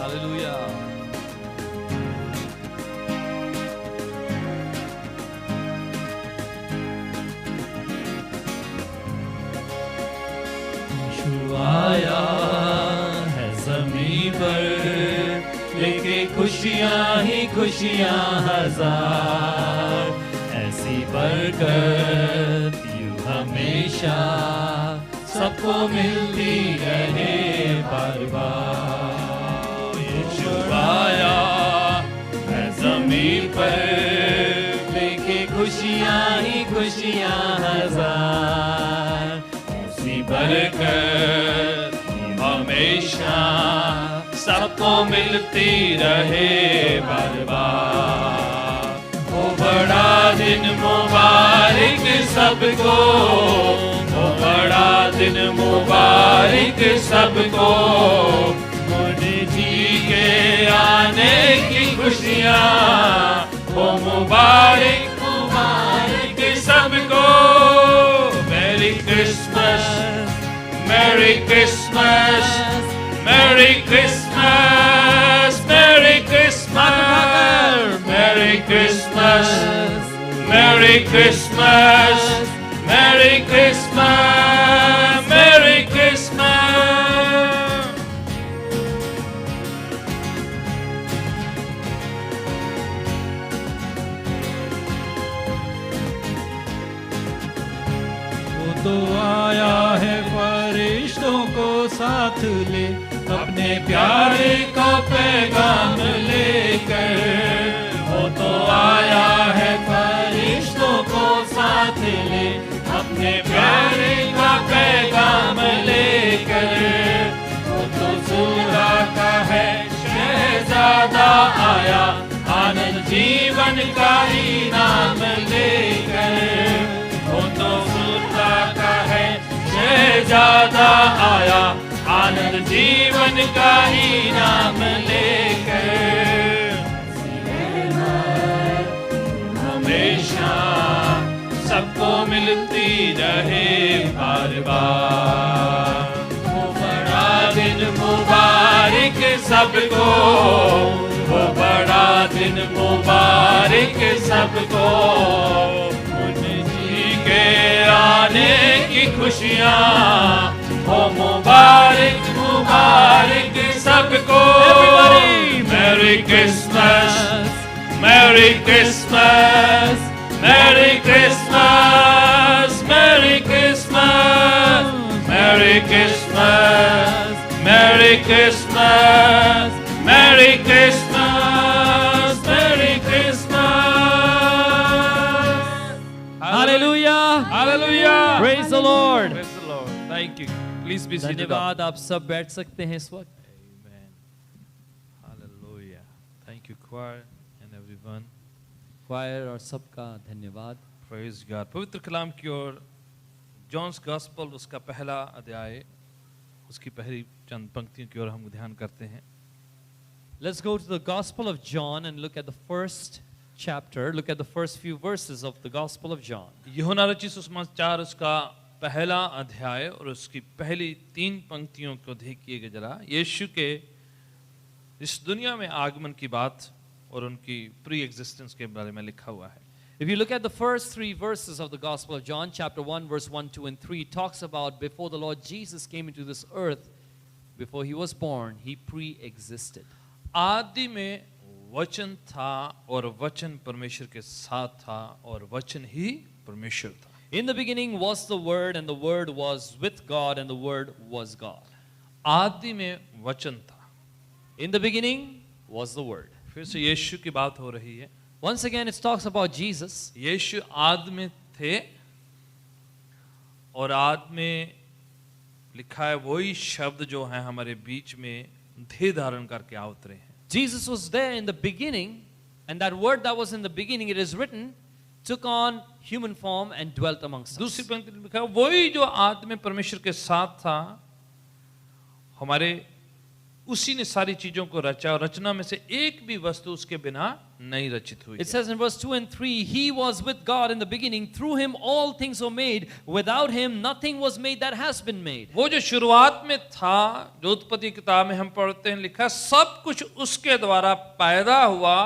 Hallelujah. यीशु आया है ज़मीन पर, लेके खुशियाँ ही खुशियाँ हजार, ऐसी बरकत यूं हमेशा सबको मिलती रहे बार बार। यीशु आया है ज़मीन पर, लेके खुशियाँ ही खुशियाँ हजार, ऐसी बरकत हमेशा सबको मिलती रहे बार बार। वो बड़ा दिन मुबारक सबको, वो बड़ा दिन मुबारक सबको, मुझे जी के आने की खुशियाँ, वो मुबारक मुबारक सबको। मेरी क्रिसमस, मेरी क्रिसमस, मेरी क्रिसमस, मेरी क्रिसमस, मेरी क्रिसमस, मेरी क्रिसमस, मेरी क्रिसमस, मेरी क्रिसमस। वो तो आया है फरिश्तों को साथ ले, अपने प्यारे का पैगाम लेकर। वो तो आया है फरिश्तों को साथ ले, अपने प्यारे का पैगाम लेकर। वो तो ज़ुहरा का है शहज़ादा आया, आनंद जीवन का इनाम लेकर। वो तो ज़ुहरा का है शहज़ादा आया, आनंद जीवन का इनाम लेकर। हमेशा सबको मिलती रहे बार बार। वो बड़ा दिन मुबारक सबको, वो बड़ा दिन मुबारक सबको, मुझे के आने की खुशियाँ, वो मुबारक मुबारक सबको। Merry Christmas, Merry Christmas, Merry Christmas, Merry Christmas, Merry Christmas, Merry Christmas, Merry Christmas, Merry Christmas. Hallelujah. Hallelujah. Praise the Lord. Praise the Lord. Thank you. Please be seated. धन्यवाद, आप सब बैठ सकते हैं इस वक्त। Amen. Hallelujah. Thank you, choir and everyone. क्वायर और सबका धन्यवाद। Praise God. पवित्र कलाम की ओर जॉन्स गॉस्पेल उसका पहला अध्याय, उसकी पहली चंद पंक्तियों की ओर हम ध्यान करते हैं। Let's go to the Gospel of John and look at the first chapter. Look at the first few verses of the Gospel of John. यूहन्ना रचित सुसमाचार उसका पहला अध्याय और उसकी पहली 3 पंक्तियों को देखिएगा जरा। यीशु के इस दुनिया में आगमन की बात और उनकी प्री एग्जिस्टेंस के बारे में लिखा हुआ है। If you look at the first 3 verses of the Gospel of John, chapter 1, verse 1, 2, and 3, talks about before the Lord Jesus came into this earth, before he was born, he pre-existed. आदि में वचन था और वचन परमेश्वर के साथ था और वचन ही परमेश्वर था। In the beginning was the Word, and the Word was with God, and the Word was God. आदि में वचन था। In the beginning was the Word. फिर से यीशु की बात हो रही है। Once again, it talks about Jesus. यीशु आदि में थे और आदि में लिखा है वही शब्द जो है हमारे बीच में देह धारण करके आ उतरे हैं। Jesus was there in the beginning, and that word that was in the beginning, it is written, took on human form and dwelt amongst us. दूसरी पंक्ति में लिखा है वही जो आदि में परमेश्वर के साथ था हमारे उसी ने सारी चीजों को रचा और रचना में से एक भी वस्तु उसके बिना नहीं रचित हुई It says in verse 2 and 3, He was with God in the beginning. Through Him all things were made. Without Him nothing was made that has been made. वो जो शुरुआत में था, जो उत्पत्ति किताब में हम पढ़ते हैं लिखा, सब कुछ उसके द्वारा पैदा हुआ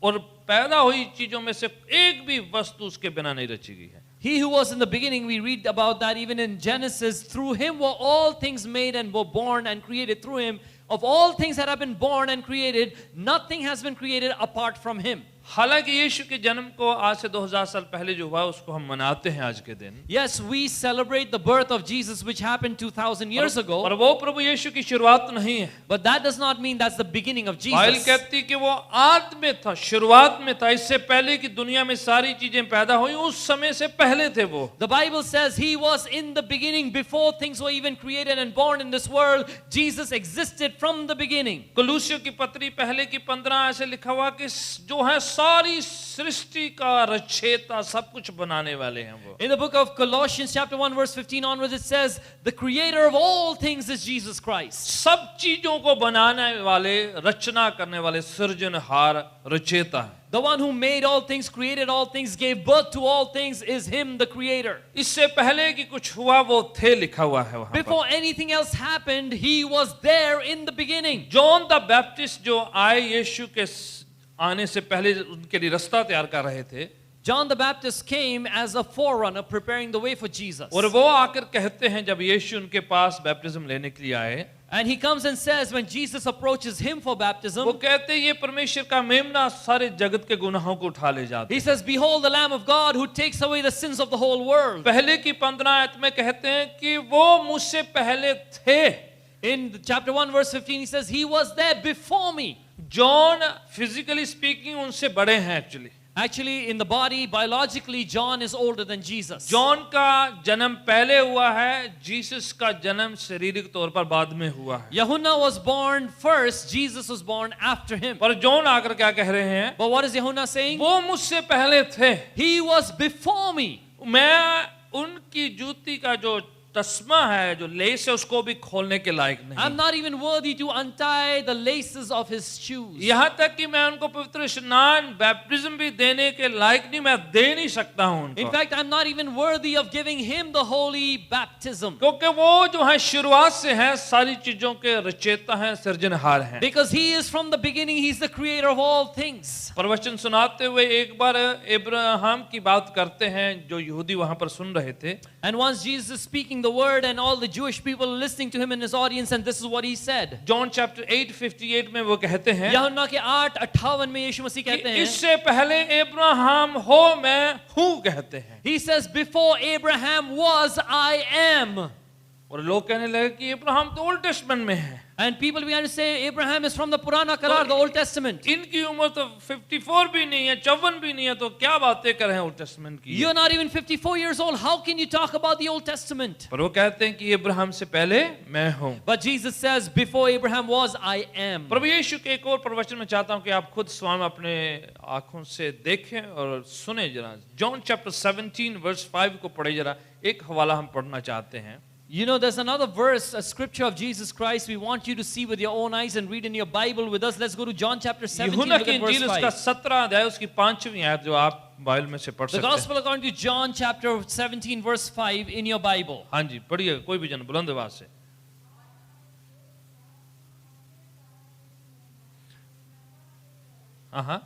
और पैदा हुई चीजों में से एक भी वस्तु उसके बिना नहीं रची गई है. He who was in the beginning, we read about that even in Genesis. Through Him were all things made and were born and created. Through Him, of all things that have been born and created, nothing has been created apart from Him. हालांकि यीशु के जन्म को आज से 2000 साल पहले जो हुआ उसको हम मनाते हैं आज के दिन. Yes, we celebrate the birth of Jesus which happened 2000 years ago. और वो प्रभु यीशु की शुरुआत नहीं है. But that does not mean that's the beginning of Jesus. Bible कहती कि वो आदि में था, शुरुआत में था, इससे पहले कि दुनिया में सारी चीजें पैदा हुई उस समय से पहले थे वो. The Bible says He was in the beginning before things were even created and born in this world. Jesus existed from the beginning. कुलूसियों की पत्री पहले की 15 ऐसे लिखा हुआ कि जो है सारी सृष्टि का रचयिता सब कुछ बनाने वाले हैं वो. In the book of Colossians chapter 1 verse 15 onwards it says the creator of all things is Jesus Christ. सब चीजों को बनाने वाले, रचना करने वाले सृजनहार रचयिता है. The one who made all things, created all things, gave birth to all things is Him, the creator. इससे पहले कि कुछ हुआ वो थे लिखा हुआ है वहां पर. Before anything else happened, He was there in the beginning. John the Baptist जो आए यीशु के आने से पहले उनके लिए रास्ता तैयार कर रहे थे. John the Baptist came as a forerunner preparing the way for Jesus. और वो आकर कहते हैं जब यीशु उनके पास बैप्टिज्म लेने के लिए आए, And He comes and says when Jesus approaches Him for baptism, वो कहते हैं ये परमेश्वर का मेमना सारे जगत के गुनाहों को उठा ले जाता He है. says, Behold the Lamb of God who takes away the sins of the whole world. पहले की 15 आयत में कहते हैं कि वो मुझसे पहले थे. In chapter 1 verse 15 he says, He was there before me. John physically speaking उनसे बड़े हैं actually. Actually, in the body, biologically, John is older than Jesus. John का जन्म पहले हुआ है, जीसस का जन्म शारीरिक तौर पर बाद में हुआ है. Yehunna was born first, Jesus was born after him. पर जॉन आकर क्या कह रहे हैं? But what is Yehunna saying? वो मुझसे पहले थे. He was before me. मैं उनकी जूती का जो तस्मा है, जो लेस है, उसको भी खोलने के लायक नहीं. I'm not even worthy to untie the laces of his shoes. यहाँ तक कि मैं उनको पवित्र स्नान बैप्टिज्म भी देने के लायक नहीं, मैं दे नहीं सकता हूँ उनको. In fact, I'm not even worthy of giving him the holy baptism. क्योंकि वो जो है शुरुआत से हैं, सारी चीजों के रचयिता हैं, सृजनहार हैं. Because he is from the beginning, he's the creator of all things. प्रवचन सुनाते हुए एक बार इब्राहिम की बात करते हैं, जो यहूदी वहां पर सुन रहे थे. And once Jesus is speaking the word and all the Jewish people are listening to him in his audience, and this is what he said. John chapter 8:58 में वो कहते हैं, यूहन्ना के 8:58 में यीशु मसीह कहते हैं, इससे पहले इब्राहिम हो मैं हूँ कहते हैं. He says, before Abraham was, I am. और लोग कहने लगे कि इब्राहिम तो ओल्ड टेस्टमेंट में है. And people began to say Abraham is from the Purana Karar, the Old Testament. इनकी उम्र तो 54 भी नहीं है, 54 भी नहीं है, तो क्या बातें कर रहे हैं ओल्ड टेस्टमेंट की. You're not even 54 years old. How can you talk about the Old Testament? पर वो कहते हैं कि इब्राहिम से पहले मैं हूँ. But Jesus says, before Abraham was, I am. प्रभु यीशु के एक और प्रवचन में चाहता हूँ कि आप खुद स्वयं अपने आंखों से देखें और सुने जरा. जॉन चैप्टर 17 वर्स 5 को पढ़े जरा. एक हवाला हम पढ़ना चाहते हैं. You know, there's another verse, a scripture of Jesus Christ. We want you to see with your own eyes and read in your Bible with us. Let's go to John chapter 17, यूहन्ना look की at verse इंजील उसका 5. 17 अध्याय उसकी 5वीं आयत जो आप बाइबल में से पढ़ The सकते हैं. Gospel according to John chapter 17 verse 5 in your Bible. हाँ जी पढ़िए, कोई भी जन बुलंद आवाज से. हाँ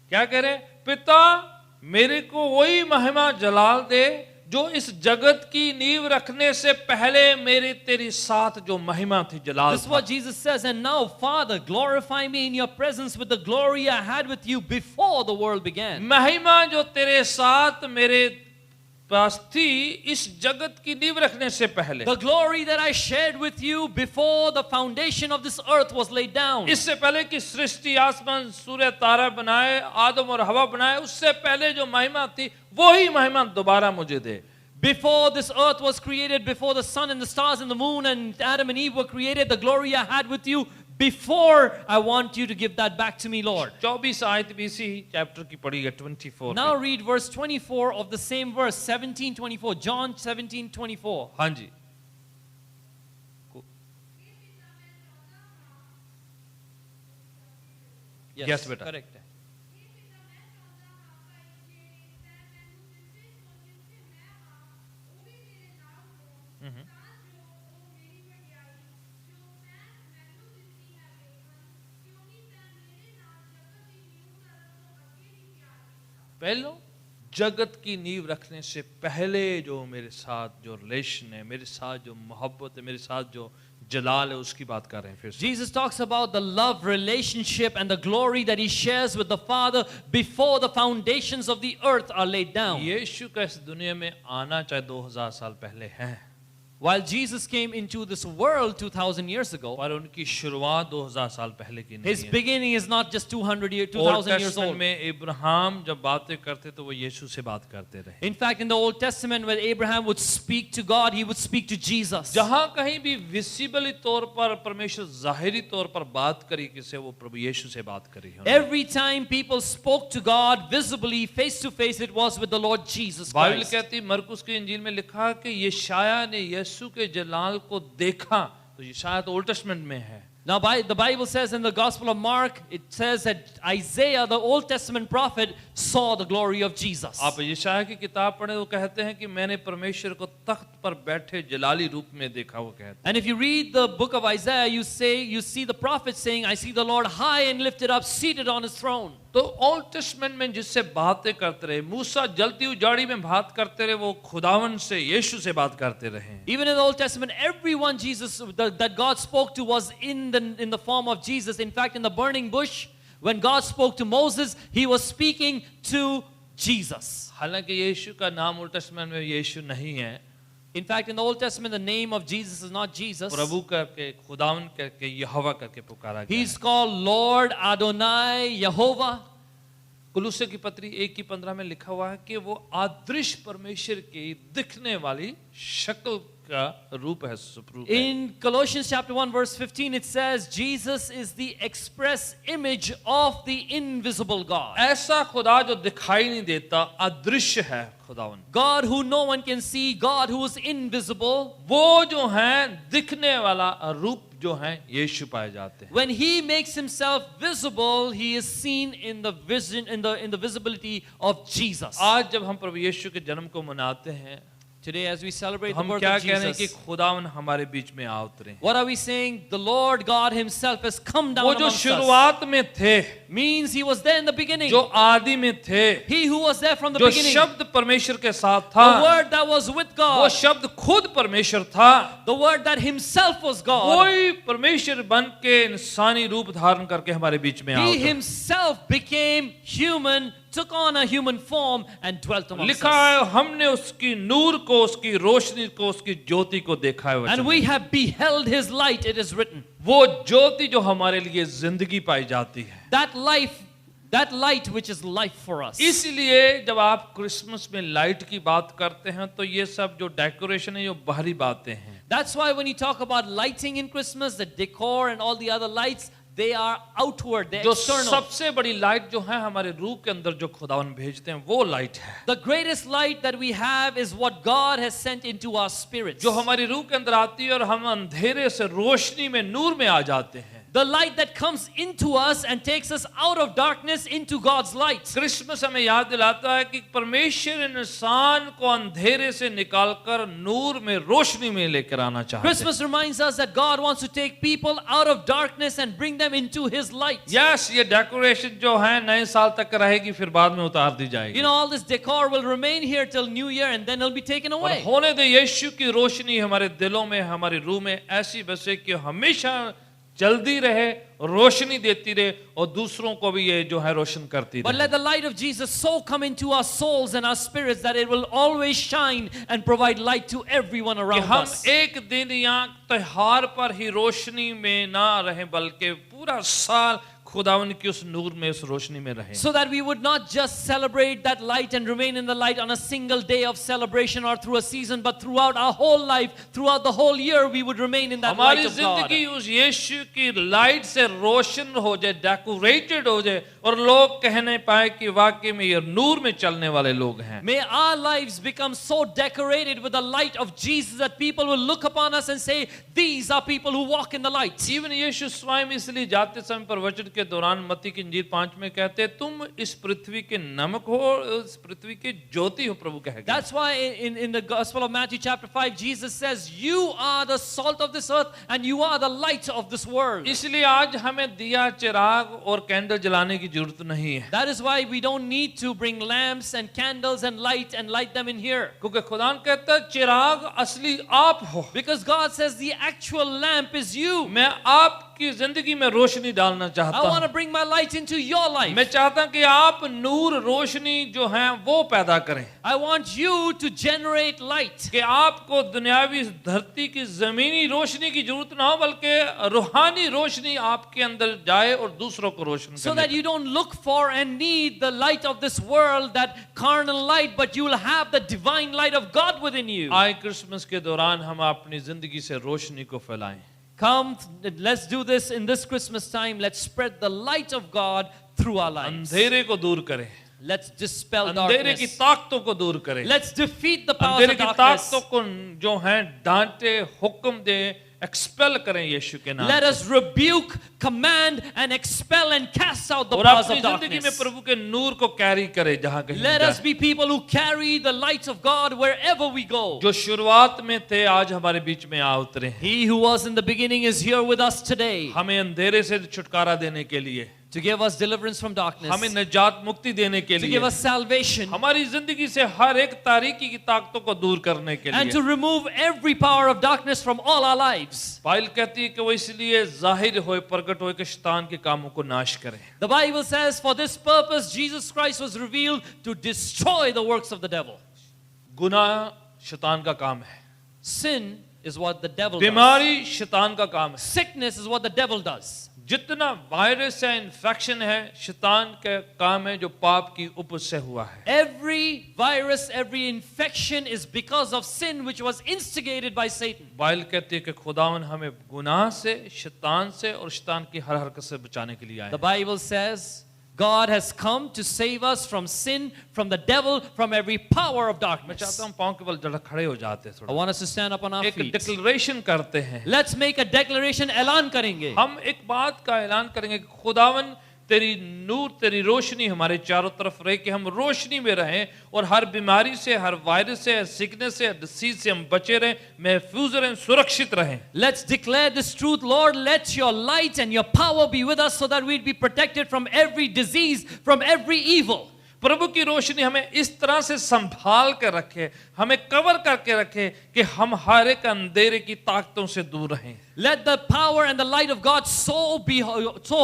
क्या कह रहे? पिता मेरे को वही महिमा जलाल दे जो इस जगत की नींव रखने से पहले मेरे तेरे साथ जो महिमा थी जलाल. This is what Jesus says. And now, Father, glorify me in your presence with the glory I had with you before the world began. महिमा जो तेरे साथ मेरे पास थी इस जगत की नींव रखने से पहले. The glory that I shared with you before the foundation of this earth was laid down. इससे पहले कि सृष्टि आसमान सूर्य तारा बनाए, आदम और हवा बनाए, उससे पहले जो महिमा थी वही महिमा दोबारा मुझे दे. Before this earth was created, before the sun and the stars and the moon and Adam and Eve were created, the glory I had with you before I want you to give that back to me, Lord. 24 आयत भी इसी chapter की पढ़ी है 24 Now में। read verse 24 of the same verse, 17:24, John 17:24. हाँ जी। Yes, बेटा। correct. पहलो जगत की नींव रखने से पहले जो मेरे साथ जो रिलेशन है, मेरे साथ जो मोहब्बत है, मेरे साथ जो जलाल है, उसकी बात कर रहे हैं फिर से। Jesus talks about the love relationship and the glory that he shares with the Father before the foundations of the earth are laid down. यीशु का इस दुनिया में आना चाहे 2000 साल पहले है, While Jesus came into this world 2000 years ago, पर उनकी शुरुआत 2000 साल पहले की नहीं his है। beginning is not just 200 years, old 2000 years testament old. में इब्राहिम जब बातें करते तो वो यीशु से बात करते रहे। In fact, in the Old Testament, when Abraham would speak to God, he would speak to Jesus. जहां कहीं भी विजिबली तौर पर परमेश्वर जाहिरी तौर पर बात करी किसे, वो प्रभु यीशु से बात करी है। Every time people spoke to God visibly, face to face, it was with the Lord Jesus Bible Christ. कहती मरकुस की इंजील में लिखा कि यशाया ने यीशु के जलाल को देखा, तो यशाया तो ओल्ड टेस्टमेंट में है। Now, the Bible says in the Gospel of Mark, it says that Isaiah, the Old Testament prophet, saw the glory of Jesus. आप यशाया की किताब पढ़े, वो कहते हैं कि मैंने परमेश्वर को तख्त पर बैठे जलाली रूप में देखा, वो कहते हैं। And if you read the book of Isaiah, you see the prophet saying, I see the Lord high and lifted up, seated on his throne. तो ओल्ड टेस्टमेंट में जिससे बातें करते रहे, मूसा जलती हुई झाड़ी में बात करते रहे, वो खुदावन से, यीशु से बात करते रहे। Even in the Old Testament, everyone that God spoke to was in the form of Jesus. In fact, in the burning bush, when God spoke to Moses, he was speaking to Jesus. हालांकि यीशु का नाम old testament में यीशु नहीं है, In fact, in the Old Testament, the name of Jesus is not Jesus. प्रभु करके, खुदावन करके, यहोवा करके पुकारा गया। He's called Lord Adonai Yehovah. Colossae की पत्री 1:15 में लिखा हुआ है कि वो अदृश्य परमेश्वर की दिखने वाली शक्ल का रूप है, स्वरूप है। In Colossians chapter 1 verse 15, it says Jesus is the express image of the invisible God. ऐसा खुदा जो दिखाई नहीं देता, अदृश्य है खुदावन। God who no one can see, God who is invisible. वो जो है दिखने वाला रूप जो है यीशु पाए जाते हैं। When he makes himself visible, he is seen in the vision, in the visibility of Jesus. आज जब हम प्रभु यीशु के जन्म को मनाते हैं, Today, as we celebrate the हम birth क्या of कह रहे हैं कि Jesus, खुदावन हमारे बीच में आ उतरे हैं। what are we saying? The Lord God himself has come down वो जो amongst us. शुरुआत में थे, Means he was there in the beginning. जो आदि में थे, He who was there from the जो beginning. शब्द परमेश्वर के साथ The था, word that was with वो God. शब्द खुद परमेश्वर था। The word that himself was God. कोई परमेश्वर बन के इंसानी रूप धारण करके हमारे बीच में आ He उतरा। himself became human, took on a human form and dwelt amongst लिखा us. है हमने उसकी नूर को, उसकी रोशनी को, उसकी ज्योति को देखा है। वचन And में। we have beheld his light, it is written. वो ज्योति जो हमारे लिए जिंदगी पाई जाती है। That light which is life for us. इसलिए जब आप क्रिसमस में लाइट की बात करते हैं तो ये सब जो डेकोरेशन है, ये बाहरी बातें हैं। That's why when you talk about lighting in Christmas, the decor and all the other lights, they are outward, they're जो external. सबसे बड़ी लाइट जो है हमारे रूह के अंदर जो खुदावन भेजते हैं, वो लाइट है। The greatest light that we have is what God has sent into our spirits. जो हमारी रूह के अंदर आती है और हम अंधेरे से रोशनी में, नूर में आ जाते हैं। The light that comes into us and takes us out of darkness into God's light. Christmas हमें याद दिलाता है कि परमेश्वर इंसान को अंधेरे से निकालकर नूर में, रोशनी में लेकर आना चाहते हैं। Christmas reminds us that God wants to take people out of darkness and bring them into his light. Yes, ये डेकोरेशन जो है नए साल तक रहेगी, फिर बाद में उतार दी जाएगी। You know, all this decor will remain here till New Year and then it'll be taken और away. होने दे यीशु की रोशनी हमारे दिलों में, हमारी रूह में ऐसी बसे कि हमेशा जल्दी रहे, रोशनी देती रहे और दूसरों को भी ये जो है रोशन करती But रहे। let the light of Jesus so come into our souls and our spirits that it will always shine and provide light to everyone कि around हम us. एक दिन या त्योहार पर ही रोशनी में ना रहें, बल्कि पूरा साल खुदावन की उस नूर में, उस रोशनी में रहें। So that we would not just celebrate that light and remain in the light on a single day of celebration or through a season, but throughout our whole life, throughout the whole year, we would remain in that light हमारी of God. जिंदगी उस यीशु की light से रोशन हो जाए, decorated हो जाए, और लोग कहने पाए कि वाकई में ये नूर में चलने वाले लोग हैं। May our lives become so decorated with the light of Jesus that people will look upon us and say, these are people who walk in the light. जीवन यीशु स्वयं इसलिए जाते समय प्रवचन के दौरान मत्ती की इंजील 5 में कहते हैं, तुम इस पृथ्वी के नमक हो और इस पृथ्वी की ज्योति हो, प्रभु कह गए। That's why in the Gospel of Matthew chapter 5, Jesus says, you are the salt of this earth and you are the light of this world. इसलिए आज हमें दिया, चिराग और कैंडल जलाने की जरूरत नहीं है। That is why we don't need to bring lamps and candles and light them in here. क्योंकि खुदा कहता है चिराग असली आप हो। Because God says the actual lamp is you. मैं आपकी जिंदगी में रोशनी डालना चाहता I want to हूँ। bring my light into your life. मैं चाहता हूँ कि आप नूर, रोशनी जो है वो पैदा करें। I want you to generate light. कि आपको दुनियावी धरती की जमीनी रोशनी की जरूरत ना हो, बल्कि रूहानी रोशनी आपके अंदर जाए और दूसरों को रोशन So करे। that you don't look for and need the light of this world, that carnal light, but you will have the divine light of God within you. आए क्रिसमस के दौरान हम अपनी जिंदगी से रोशनी को फैलाएं। Come, let's do this in this Christmas time. Let's spread the light of God through our lives. अंधेरे को दूर करें, Let's dispel अंधेरे की darkness. ताकतों को दूर करें, Let's defeat the powers अंधेरे of की darkness. ताकतों को जो है डांटे, हुक्म दे, एक्सपेल करें यीशु के नाम Let से। us rebuke, command, and expel and cast out the और powers अपनी of जिंदगी में darkness. प्रभु के नूर को कैरी करें जहां कहीं Let us जाए। be people who carry the light of God wherever we go. जो शुरुआत में थे आज हमारे बीच में आ उतरे हैं। He who was in the beginning is here with us today हमें अंधेरे से छुटकारा देने के लिए, to give us deliverance from darkness, हमें निजात मुक्ति देने के to लिए, give us salvation, हमारी जिंदगी से हर एक तारीकी की ताकतों को दूर करने के and लिए। to remove every power of darkness from all our lives. Bible कहती है कि वो इसलिए जाहिर होए, प्रकट होए कि शैतान के कामों को नाश करे। The Bible says, for this purpose Jesus Christ was revealed to destroy the works of the devil. गुनाह शैतान का काम है, Sin is what the devil does. बीमारी शैतान का काम है। Sickness is what the devil does. जितना वायरस है, इन्फेक्शन है, शैतान का काम है जो पाप की उपज से हुआ है। Every virus, every infection is because of sin which was instigated by Satan. Bible कहती है कि खुदावन हमें गुनाह से, शैतान से और शैतान की हर हरकत से बचाने के लिए आया The है। Bible says God has come to save us from sin, from the devil, from every power of मैं darkness. चाहता हूँ पाँव के बल जरा खड़े हो जाते हैं I थोड़ा, want us to stand up on our एक feet. डिक्लेरेशन करते हैं। Let's make a declaration. ऐलान करेंगे. हम एक बात का ऐलान करेंगे कि खुदावन तेरी नूर, तेरी रोशनी हमारे चारों तरफ रहे, कि हम रोशनी में रहें और हर बीमारी से, हर वायरस से, हर सिकनेस से, हर डिसीज से हम बचे रहें, महफूज रहें, सुरक्षित रहें। Let's declare this truth. Lord, let your light and your power be with us so that we'd be protected from every disease, from every evil. प्रभु की रोशनी हमें इस तरह से संभाल कर रखे, हमें कवर करके रखे कि हम हर एक अंधेरे की ताकतों से दूर रहें। Let the power and the light of God so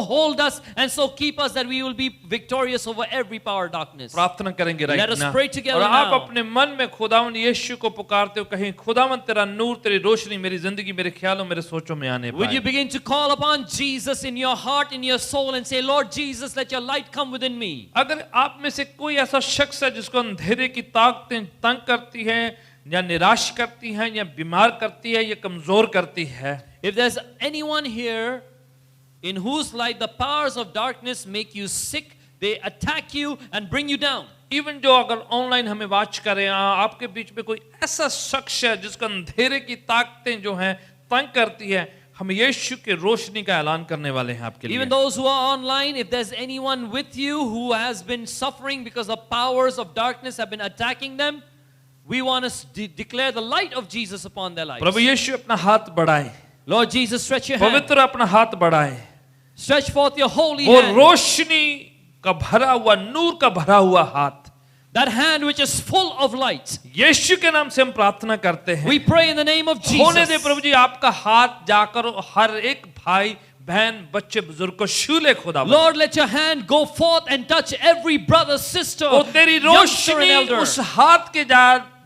hold us and so keep us that we will be victorious over every power of darkness. प्रार्थना करेंगे Let राइट us ना, pray together और आप now. अपने मन में खुदावन यीशु को पुकारते हो, कहीं खुदावन तेरा नूर, तेरी रोशनी मेरी जिंदगी, मेरे ख्यालों, मेरे सोचों में आने Would you पाए। begin to call upon Jesus in your heart, in your soul, and say, Lord Jesus, let your light come within me. अगर आप में से कोई ऐसा शख्स है जिसको अंधेरे की ताकतें तंग करती हैं, या निराश करती हैं, या बीमार करती है, या कमजोर करती है, If there's anyone here in whose light the powers of darkness make you sick, they attack you and bring you down. Even जो अगर ऑनलाइन हमें वॉच करें, आपके बीच में कोई ऐसा शख्स है जिसको अंधेरे की ताकतें जो हैं तंग करती है, हम यीशु के रोशनी का ऐलान करने वाले हैं आपके लिए। Even those who are online, if there's anyone with you who has been suffering because the powers of darkness have been attacking them, we want to declare the light of Jesus upon their lives. प्रभु यीशु अपना हाथ बढ़ाएं, Lord Jesus, stretch your hand. पवित्र अपना हाथ बढ़ाएं, Stretch forth your holy वो hand. रोशनी का भरा हुआ, नूर का भरा हुआ हाथ, That hand which is full of light. यीशु के नाम से हम प्रार्थना करते हैं। We pray in the name of होने दे Jesus. प्रभु जी, आपका हाथ जाकर हर एक भाई, बहन, बच्चे, बुजुर्ग को छू ले खुदा। Lord, let your hand go forth and touch every brother, sister, और तेरी youngster and रोशनी elder. उस हाथ के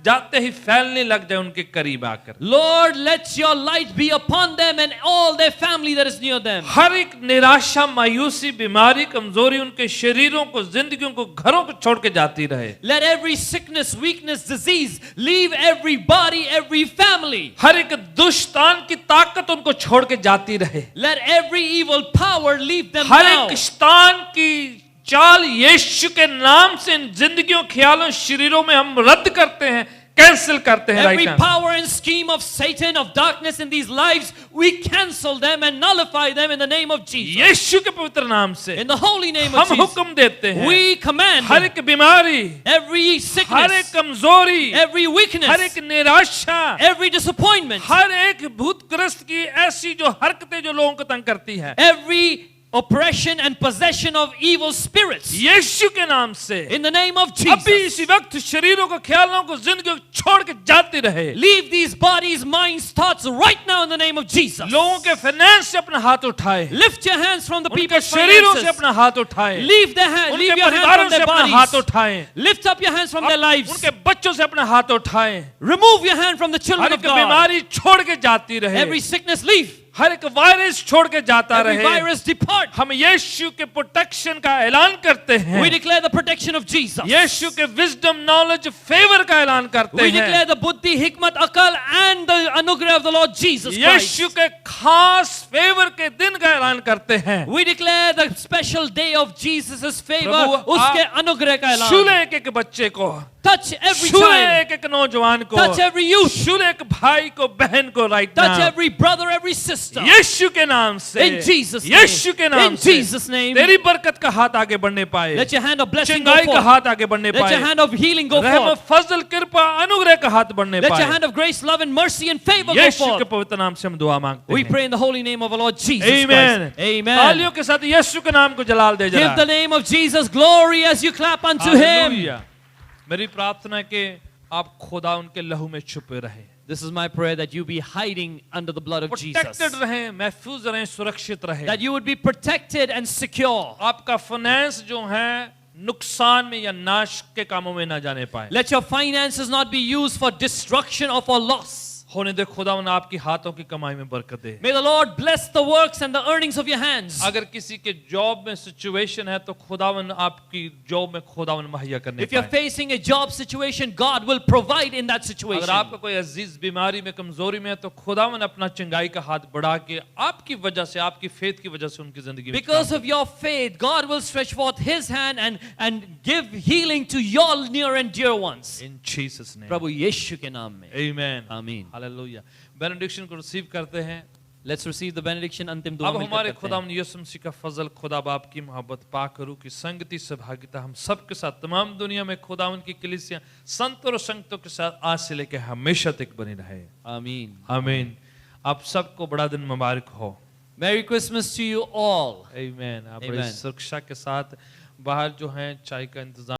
जाते ही फैलने लग जाए उनके करीब आकर। Lord, let your light be upon them and all their family that is near them. हर एक निराशा, मायूसी, बीमारी, कमजोरी उनके शरीरों को, जिंदगियों को, घरों को छोड़ के जाती रहे। Let every sickness, weakness, disease leave every body, every family. हर एक दुष्टान की ताकत उनको छोड़ के जाती रहे। Let every evil power leave them हर now. एक शैतान की चाल यीशु के नाम से इन जिंदगियों, ख्यालों, शरीरों में हम रद्द करते हैं, कैंसिल करते हैं। Every right, power and scheme of Satan, of darkness in these lives, we cancel them and nullify them in the name of Jesus. यीशु के पवित्र नाम से In the holy name of हम Jesus, हुक्म देते हैं, we command हर एक बीमारी, every हर एक sickness, कमजोरी, every हर weakness, एक निराशा, every disappointment, हर एक भूतग्रस्त की ऐसी जो हरकतें जो लोगों को तंग करती है, every oppression and possession of evil spirits, यीशु के नाम से in the name of अभी Jesus, इसी वक्त शरीरों को, ख्यालों को, जिंदगी को छोड़ के जाती रहे। leave these bodies, minds, thoughts right now in the name of Jesus. लोगों के फाइनेंस से अपना हाथ उठाए, Lift your hands from the उनके people's शरीरों से finances. अपना हाथ उठाए, Leave their hand, उनके leave your hand परिवारों from से their अपना हाथ bodies. उठाएं, Lift up your hands from their lives. उनके बच्चों से अपना हाथ उठाएं, Remove your hand from the her children एक of God. बीमारी छोड़ के जाती रहे, Every sickness leave. हर एक वायरस छोड़ के जाता Every रहे। virus depart. हम यीशु के प्रोटेक्शन का ऐलान करते हैं, We declare the protection of Jesus. यीशु के विजडम, नॉलेज, फेवर का ऐलान करते We हैं, declare the buddhi, hikmat, akal and the anugrah of the Lord Jesus Christ. यीशु के खास फेवर के दिन का ऐलान करते हैं। We declare the special day of Jesus' favor, प्रभु, उसके अनुग्रह का छू ले ऐलान. एक एक बच्चे को, Touch every छू ले child. एक एक नौजवान को, Touch every youth. छू ले एक भाई को, बहन को, right Touch now, every brother, every sister. यीशु के नाम से, In Jesus' name. यीशु के नाम In से Jesus' name. तेरी बरकत का हाथ आगे बढ़ने पाए, Let your hand of blessing go चंगाई का forth. हाथ आगे बढ़ने Let your पाए, hand of healing go रहम, forth. फजल, कृपा, अनुग्रह का हाथ बढ़ने Let your पाए। hand of grace, love and mercy and favor go यीशु के forth. पवित्र नाम से हम दुआ मांगते We हैं। pray in the holy name of our Lord Jesus Amen. Christ. Amen. तालियों के साथ यीशु के नाम को जलाल दे Give जरा। the name of Jesus glory as you clap unto him. Hallelujah. मेरी प्रार्थना है कि आप खुदा उनके लहू में छुपे रहे, This is my prayer, that you be hiding under the blood of Jesus. Protected रहें, महफूज रहें, सुरक्षित रहें। That you would be protected and secure. आपका फाइनेंस जो है नुकसान में या नाश के कामों में ना जाने पाए। Let your finances not be used for destruction or for loss. होने दे खुदावन आपकी हाथों की कमाई में बरकत दे। May the Lord bless the works and the earnings of your hands. अगर किसी के जॉब में सिचुएशन है तो खुदावन आपकी जॉब में खुदावन मुहैया करने If you're पाए। facing a job situation, God will provide in that अगर situation. आपका कोई अजीज बीमारी में, कमजोरी में है तो खुदावन अपना चंगाई का हाथ बढ़ा के आपकी वजह से, आपकी फेथ की वजह से उनकी जिंदगी में Because of your faith, God will stretch forth His hand and give healing to your near and dear ones. In Jesus name, प्रभु यीशु के नाम में. आमीन, आमीन. हालेलुया। बेनेडिक्शन को रिसीव करते हैं। Let's receive the benediction. अंतिम दुआ अब मिलकर हमारे करते हैं. खुदावन यीशु मसीह का फजल, खुदा बाप की मोहब्बत, पाक करूं की संगति, सहभागिता हम सबके साथ, तमाम दुनिया में खुदावन की कलीसिया संतों और संगतों के साथ आज से लेकर हमेशा तक बनी रहे। आमीन. आमीन। आप सबको बड़ा दिन मुबारक हो। Merry Christmas to you all. आमीन। आप Amen. बड़ी सुरक्षा के साथ बाहर जो हैं चाय का इंतजाम